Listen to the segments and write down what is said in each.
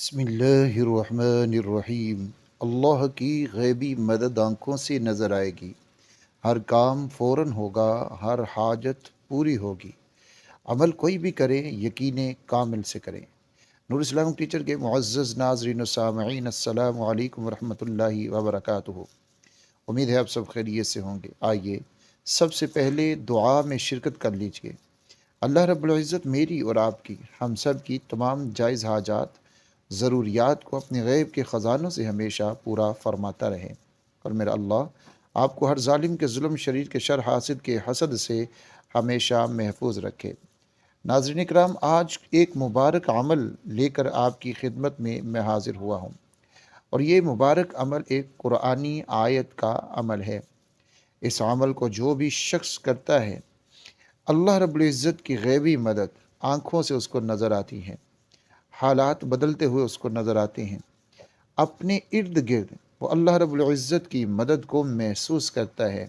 بسم اللہ الرحمن الرحیم۔ اللہ کی غیبی مدد آنکھوں سے نظر آئے گی، ہر کام فوراً ہوگا، ہر حاجت پوری ہوگی۔ عمل کوئی بھی کرے یقین کامل سے کریں۔ نور اسلام ٹیچر کے معزز ناظرین و سامعین، السلام علیکم ورحمۃ اللہ وبرکاتہ۔ امید ہے آپ سب خیریت سے ہوں گے۔ آئیے سب سے پہلے دعا میں شرکت کر لیجیے۔ اللہ رب العزت میری اور آپ کی، ہم سب کی تمام جائز حاجات، ضروریات کو اپنے غیب کے خزانوں سے ہمیشہ پورا فرماتا رہے، اور میرا اللہ آپ کو ہر ظالم کے ظلم، شریر کے شر، حاسد کے حسد سے ہمیشہ محفوظ رکھے۔ ناظرین اکرام، آج ایک مبارک عمل لے کر آپ کی خدمت میں حاضر ہوا ہوں، اور یہ مبارک عمل ایک قرآنی آیت کا عمل ہے۔ اس عمل کو جو بھی شخص کرتا ہے، اللہ رب العزت کی غیبی مدد آنکھوں سے اس کو نظر آتی ہے، حالات بدلتے ہوئے اس کو نظر آتے ہیں، اپنے ارد گرد وہ اللہ رب العزت کی مدد کو محسوس کرتا ہے۔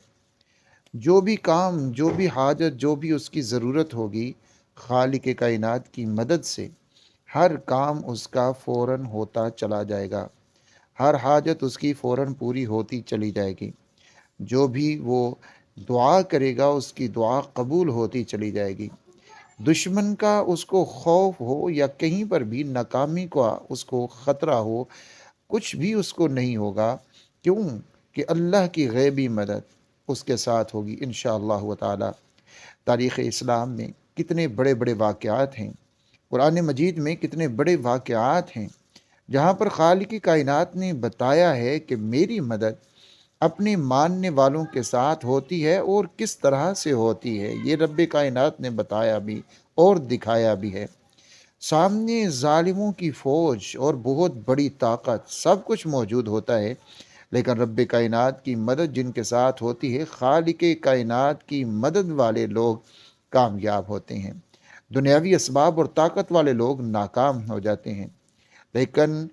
جو بھی کام، جو بھی حاجت، جو بھی اس کی ضرورت ہوگی، خالق کائنات کی مدد سے ہر کام اس کا فوراً ہوتا چلا جائے گا، ہر حاجت اس کی فوراً پوری ہوتی چلی جائے گی۔ جو بھی وہ دعا کرے گا اس کی دعا قبول ہوتی چلی جائے گی۔ دشمن کا اس کو خوف ہو یا کہیں پر بھی ناکامی کا اس کو خطرہ ہو، کچھ بھی اس کو نہیں ہوگا۔ کیوں کہ اللہ کی غیبی مدد اس کے ساتھ ہوگی انشاءاللہ تعالی۔ تاریخ اسلام میں کتنے بڑے بڑے واقعات ہیں، قرآن مجید میں کتنے بڑے واقعات ہیں، جہاں پر خالق کائنات نے بتایا ہے کہ میری مدد اپنے ماننے والوں کے ساتھ ہوتی ہے، اور کس طرح سے ہوتی ہے یہ رب کائنات نے بتایا بھی اور دکھایا بھی ہے۔ سامنے ظالموں کی فوج اور بہت بڑی طاقت سب کچھ موجود ہوتا ہے، لیکن رب کائنات کی مدد جن کے ساتھ ہوتی ہے، خالق کائنات کی مدد والے لوگ کامیاب ہوتے ہیں، دنیاوی اسباب اور طاقت والے لوگ ناکام ہو جاتے ہیں۔ لیکن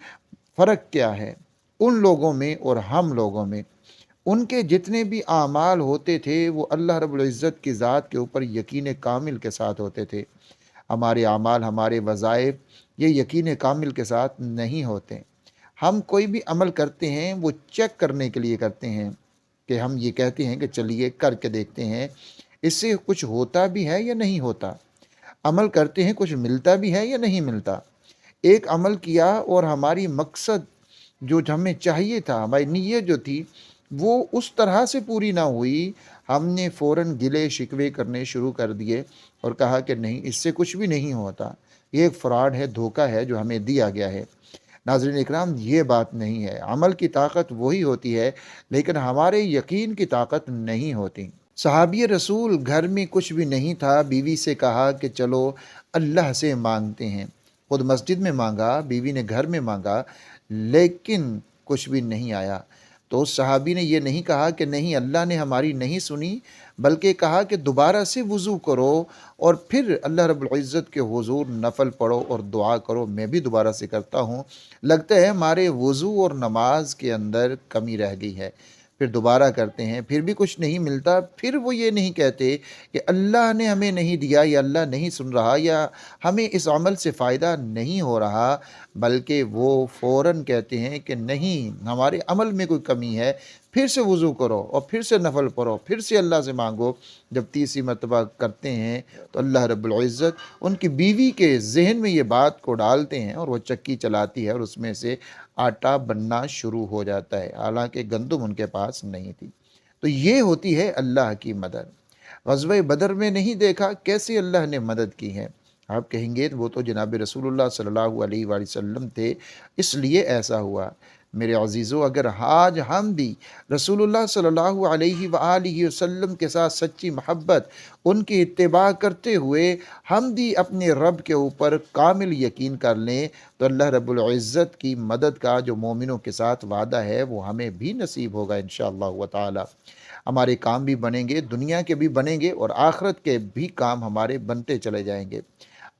فرق کیا ہے ان لوگوں میں اور ہم لوگوں میں؟ ان کے جتنے بھی اعمال ہوتے تھے وہ اللہ رب العزت کی ذات کے اوپر یقین کامل کے ساتھ ہوتے تھے۔ ہمارے اعمال، ہمارے وظائف یہ یقین کامل کے ساتھ نہیں ہوتے۔ ہم کوئی بھی عمل کرتے ہیں وہ چیک کرنے کے لیے کرتے ہیں، کہ ہم یہ کہتے ہیں کہ چلیے کر کے دیکھتے ہیں اس سے کچھ ہوتا بھی ہے یا نہیں ہوتا۔ عمل کرتے ہیں، کچھ ملتا بھی ہے یا نہیں ملتا۔ ایک عمل کیا اور ہماری مقصد جو ہمیں چاہیے تھا، ہماری نیت جو تھی وہ اس طرح سے پوری نہ ہوئی، ہم نے فوراً گلے شکوے کرنے شروع کر دیے اور کہا کہ نہیں، اس سے کچھ بھی نہیں ہوتا، یہ ایک فراڈ ہے، دھوکہ ہے جو ہمیں دیا گیا ہے۔ ناظرین اکرام، یہ بات نہیں ہے۔ عمل کی طاقت وہی ہوتی ہے، لیکن ہمارے یقین کی طاقت نہیں ہوتی۔ صحابی رسول گھر میں کچھ بھی نہیں تھا، بیوی سے کہا کہ چلو اللہ سے مانگتے ہیں۔ خود مسجد میں مانگا، بیوی نے گھر میں مانگا، لیکن کچھ بھی نہیں آیا۔ تو اس صحابی نے یہ نہیں کہا کہ نہیں، اللہ نے ہماری نہیں سنی، بلکہ کہا کہ دوبارہ سے وضو کرو اور پھر اللہ رب العزت کے حضور نفل پڑھو اور دعا کرو۔ میں بھی دوبارہ سے کرتا ہوں، لگتا ہے ہمارے وضو اور نماز کے اندر کمی رہ گئی ہے۔ پھر دوبارہ کرتے ہیں، پھر بھی کچھ نہیں ملتا۔ پھر وہ یہ نہیں کہتے کہ اللہ نے ہمیں نہیں دیا، یا اللہ نہیں سن رہا، یا ہمیں اس عمل سے فائدہ نہیں ہو رہا، بلکہ وہ فوراً کہتے ہیں کہ نہیں، ہمارے عمل میں کوئی کمی ہے، پھر سے وضو کرو اور پھر سے نفل پڑھو، پھر سے اللہ سے مانگو۔ جب تیسری مرتبہ کرتے ہیں تو اللہ رب العزت ان کی بیوی کے ذہن میں یہ بات کو ڈالتے ہیں، اور وہ چکی چلاتی ہے اور اس میں سے آٹا بننا شروع ہو جاتا ہے، حالانکہ گندم ان کے پاس نہیں تھی۔ تو یہ ہوتی ہے اللہ کی مدد۔ غزوہ بدر میں نہیں دیکھا کیسے اللہ نے مدد کی ہے؟ آپ کہیں گے وہ تو جناب رسول اللہ صلی اللہ علیہ وآلہ وسلم تھے، اس لیے ایسا ہوا۔ میرے عزیزو، اگر آج ہم بھی رسول اللہ صلی اللہ علیہ وآلہ وسلم کے ساتھ سچی محبت، ان کی اتباع کرتے ہوئے ہم بھی اپنے رب کے اوپر کامل یقین کر لیں، تو اللہ رب العزت کی مدد کا جو مومنوں کے ساتھ وعدہ ہے وہ ہمیں بھی نصیب ہوگا انشاءاللہ تعالی۔ ہمارے کام بھی بنیں گے، دنیا کے بھی بنیں گے، اور آخرت کے بھی کام ہمارے بنتے چلے جائیں گے۔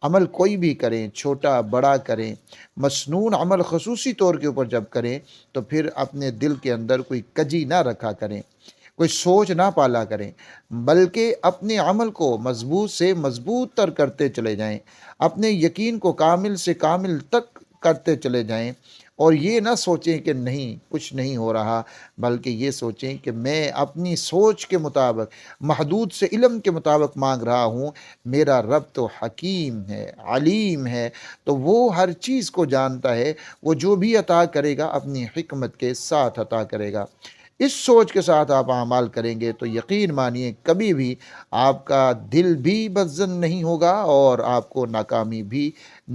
عمل کوئی بھی کریں، چھوٹا بڑا کریں، مسنون عمل خصوصی طور کے اوپر جب کریں تو پھر اپنے دل کے اندر کوئی کجی نہ رکھا کریں، کوئی سوچ نہ پالا کریں، بلکہ اپنے عمل کو مضبوط سے مضبوط تر کرتے چلے جائیں، اپنے یقین کو کامل سے کامل تک کرتے چلے جائیں، اور یہ نہ سوچیں کہ نہیں کچھ نہیں ہو رہا، بلکہ یہ سوچیں کہ میں اپنی سوچ کے مطابق، محدود سے علم کے مطابق مانگ رہا ہوں، میرا رب تو حکیم ہے، علیم ہے، تو وہ ہر چیز کو جانتا ہے، وہ جو بھی عطا کرے گا اپنی حکمت کے ساتھ عطا کرے گا۔ اس سوچ کے ساتھ آپ اعمال کریں گے تو یقین مانیے کبھی بھی آپ کا دل بھی بدظن نہیں ہوگا اور آپ کو ناکامی بھی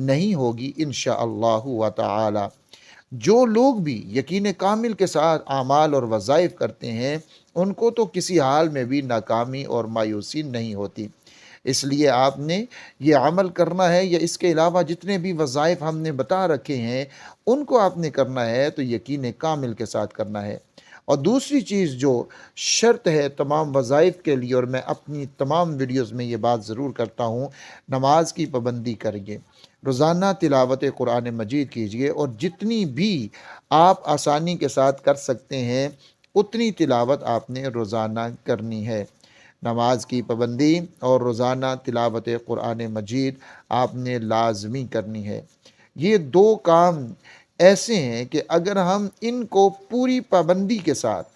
نہیں ہوگی انشاءاللہ و تعالی۔ جو لوگ بھی یقین کامل کے ساتھ اعمال اور وظائف کرتے ہیں، ان کو تو کسی حال میں بھی ناکامی اور مایوسی نہیں ہوتی۔ اس لیے آپ نے یہ عمل کرنا ہے، یا اس کے علاوہ جتنے بھی وظائف ہم نے بتا رکھے ہیں ان کو آپ نے کرنا ہے تو یقین کامل کے ساتھ کرنا ہے۔ اور دوسری چیز جو شرط ہے تمام وظائف کے لیے، اور میں اپنی تمام ویڈیوز میں یہ بات ضرور کرتا ہوں، نماز کی پابندی کریے، روزانہ تلاوت قرآن مجید کیجیے، اور جتنی بھی آپ آسانی کے ساتھ کر سکتے ہیں اتنی تلاوت آپ نے روزانہ کرنی ہے۔ نماز کی پابندی اور روزانہ تلاوت قرآن مجید آپ نے لازمی کرنی ہے۔ یہ دو کام ایسے ہیں کہ اگر ہم ان کو پوری پابندی کے ساتھ،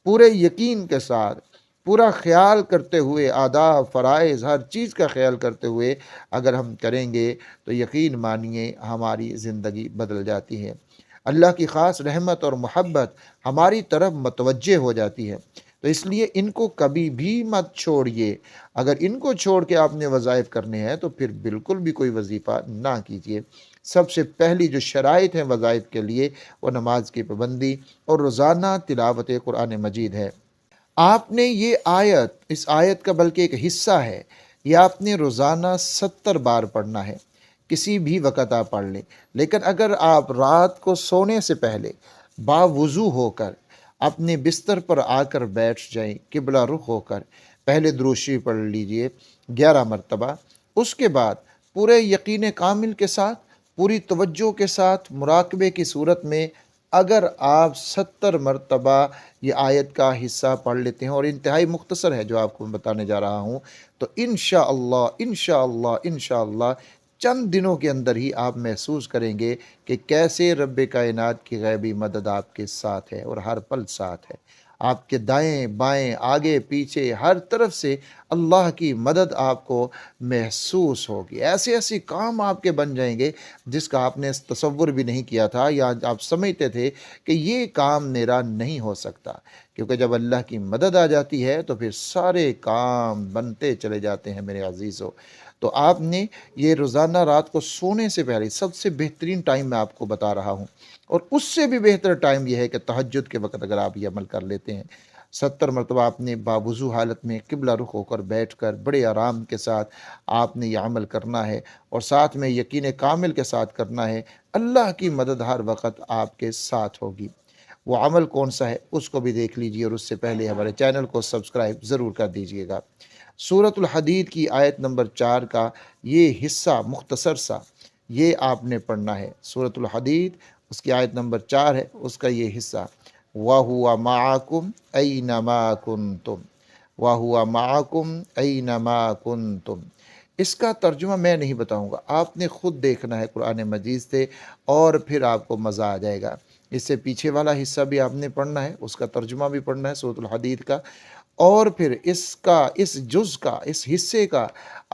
پورے یقین کے ساتھ، پورا خیال کرتے ہوئے، آداب فرائض ہر چیز کا خیال کرتے ہوئے اگر ہم کریں گے تو یقین مانیے ہماری زندگی بدل جاتی ہے، اللہ کی خاص رحمت اور محبت ہماری طرف متوجہ ہو جاتی ہے۔ تو اس لیے ان کو کبھی بھی مت چھوڑیے۔ اگر ان کو چھوڑ کے آپ نے وظائف کرنے ہیں تو پھر بالکل بھی کوئی وظیفہ نہ کیجیے۔ سب سے پہلی جو شرائط ہیں وظائف کے لیے وہ نماز کی پابندی اور روزانہ تلاوت قرآن مجید ہے۔ آپ نے یہ آیت، اس آیت کا بلکہ ایک حصہ ہے، یہ آپ نے روزانہ 70 بار پڑھنا ہے، کسی بھی وقت آپ پڑھ لیں۔ لیکن اگر آپ رات کو سونے سے پہلے باوضو ہو کر اپنے بستر پر آ کر بیٹھ جائیں، قبلہ رخ ہو کر پہلے درود شریف پڑھ لیجئے 11 مرتبہ، اس کے بعد پورے یقین کامل کے ساتھ، پوری توجہ کے ساتھ، مراقبے کی صورت میں اگر آپ 70 مرتبہ یہ آیت کا حصہ پڑھ لیتے ہیں، اور انتہائی مختصر ہے جو آپ کو میں بتانے جا رہا ہوں، تو انشاءاللہ انشاءاللہ انشاءاللہ چند دنوں کے اندر ہی آپ محسوس کریں گے کہ کیسے رب کائنات کی غیبی مدد آپ کے ساتھ ہے اور ہر پل ساتھ ہے۔ آپ کے دائیں بائیں آگے پیچھے ہر طرف سے اللہ کی مدد آپ کو محسوس ہوگی۔ ایسے ایسے کام آپ کے بن جائیں گے جس کا آپ نے تصور بھی نہیں کیا تھا، یا آپ سمجھتے تھے کہ یہ کام میرا نہیں ہو سکتا، کیونکہ جب اللہ کی مدد آ جاتی ہے تو پھر سارے کام بنتے چلے جاتے ہیں میرے عزیزو۔ تو آپ نے یہ روزانہ رات کو سونے سے پہلے سب سے بہترین ٹائم میں آپ کو بتا رہا ہوں، اور اس سے بھی بہتر ٹائم یہ ہے کہ تہجد کے وقت اگر آپ یہ عمل کر لیتے ہیں، 70 مرتبہ آپ نے باوضو حالت میں قبلہ رخ ہو کر بیٹھ کر بڑے آرام کے ساتھ آپ نے یہ عمل کرنا ہے، اور ساتھ میں یقین کامل کے ساتھ کرنا ہے، اللہ کی مدد ہر وقت آپ کے ساتھ ہوگی۔ وہ عمل کون سا ہے اس کو بھی دیکھ لیجئے، اور اس سے پہلے ہمارے چینل کو سبسکرائب ضرور کر دیجئے گا۔ سورۃ الحدید کی آیت نمبر 4 کا یہ حصہ مختصر سا یہ آپ نے پڑھنا ہے۔ سورۃ الحدید اس کی آیت نمبر 4 ہے، اس کا یہ حصہ، وَهُوَ مَعَكُمْ أَيْنَمَا كُنْتُمْ وَهُوَ مَعَكُمْ أَيْنَمَا كُنْتُمْ۔ اس کا ترجمہ میں نہیں بتاؤں گا، آپ نے خود دیکھنا ہے قرآن مجید سے، اور پھر آپ کو مزہ آ جائے گا۔ اس سے پیچھے والا حصہ بھی آپ نے پڑھنا ہے، اس کا ترجمہ بھی پڑھنا ہے سورۃ الحدید کا، اور پھر اس کا، اس جز کا، اس حصے کا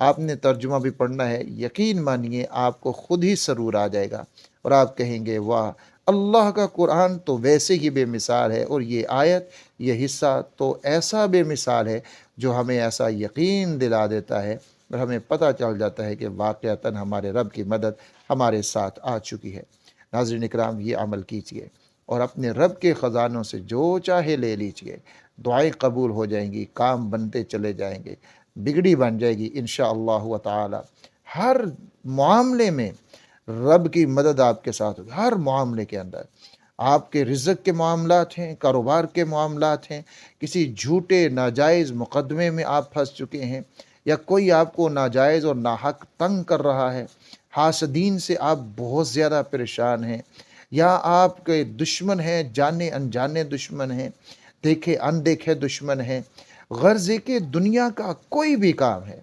آپ نے ترجمہ بھی پڑھنا ہے۔ یقین مانیے آپ کو خود ہی سرور آ جائے گا، اور آپ کہیں گے واہ، اللہ کا قرآن تو ویسے ہی بے مثال ہے، اور یہ آیت، یہ حصہ تو ایسا بے مثال ہے جو ہمیں ایسا یقین دلا دیتا ہے، اور ہمیں پتہ چل جاتا ہے کہ واقعتاً ہمارے رب کی مدد ہمارے ساتھ آ چکی ہے۔ ناظرین اکرام، یہ عمل کیجئے اور اپنے رب کے خزانوں سے جو چاہے لے لیجئے، دعائیں قبول ہو جائیں گی، کام بنتے چلے جائیں گے، بگڑی بن جائے گی انشاءاللہ تعالی۔ ہر معاملے میں رب کی مدد آپ کے ساتھ ہوگی، ہر معاملے کے اندر۔ آپ کے رزق کے معاملات ہیں، کاروبار کے معاملات ہیں، کسی جھوٹے ناجائز مقدمے میں آپ پھنس چکے ہیں، یا کوئی آپ کو ناجائز اور ناحق تنگ کر رہا ہے، حاسدین سے آپ بہت زیادہ پریشان ہیں، یا آپ کے دشمن ہیں، جانے انجانے دشمن ہیں، دیکھے اندیکھے دشمن ہیں، غرض ہے کہ دنیا کا کوئی بھی کام ہے،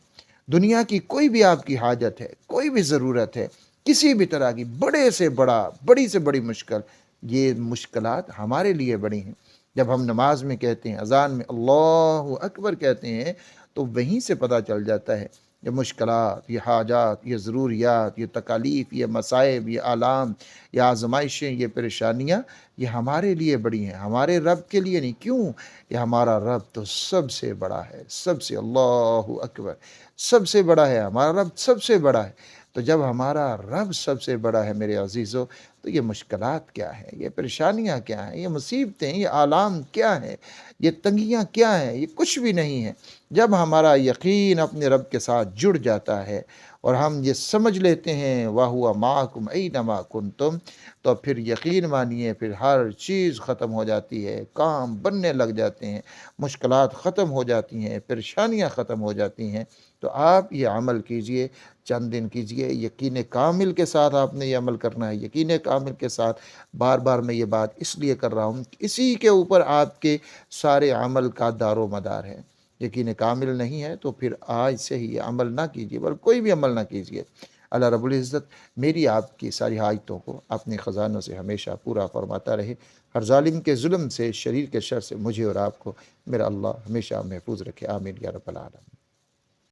دنیا کی کوئی بھی آپ کی حاجت ہے، کوئی بھی ضرورت ہے، کسی بھی طرح کی بڑے سے بڑا، بڑی سے بڑی مشکل، یہ مشکلات ہمارے لیے بڑی ہیں۔ جب ہم نماز میں کہتے ہیں، اذان میں اللہ اکبر کہتے ہیں، تو وہیں سے پتہ چل جاتا ہے یہ مشکلات، یہ حاجات، یہ ضروریات، یہ تکالیف، یہ مصائب، یہ آلام، یہ آزمائشیں، یہ پریشانیاں، یہ ہمارے لیے بڑی ہیں، ہمارے رب کے لیے نہیں۔ کیوں؟ یہ ہمارا رب تو سب سے بڑا ہے، سب سے، اللہ اکبر، سب سے بڑا ہے، ہمارا رب سب سے بڑا ہے۔ تو جب ہمارا رب سب سے بڑا ہے میرے عزیزو، تو یہ مشکلات کیا ہیں، یہ پریشانیاں کیا ہیں، یہ مصیبتیں، یہ آلام کیا ہیں، یہ تنگیاں کیا ہیں، یہ کچھ بھی نہیں ہیں۔ جب ہمارا یقین اپنے رب کے ساتھ جڑ جاتا ہے اور ہم یہ سمجھ لیتے ہیں وَهُوَ مَعَكُمْ أَيْنَمَا كُنْتُمْ، تو پھر یقین مانیے پھر ہر چیز ختم ہو جاتی ہے، کام بننے لگ جاتے ہیں، مشکلات ختم ہو جاتی ہیں، پریشانیاں ختم ہو جاتی ہیں۔ تو آپ یہ عمل کیجئے، چند دن کیجئے، یقین کامل کے ساتھ آپ نے یہ عمل کرنا ہے، یقین کامل کے ساتھ۔ بار بار میں یہ بات اس لیے کر رہا ہوں کہ اسی کے اوپر آپ کے سارے عمل کا دار و مدار ہے۔ یقین کامل نہیں ہے تو پھر آج سے ہی یہ عمل نہ کیجیے، بلکہ کوئی بھی عمل نہ کیجیے۔ اللہ رب العزت میری آپ کی ساری حاجتوں کو اپنے خزانوں سے ہمیشہ پورا فرماتا رہے۔ ہر ظالم کے ظلم سے، شریر کے شر سے مجھے اور آپ کو میرا اللہ ہمیشہ محفوظ رکھے، آمین یا رب العالمین۔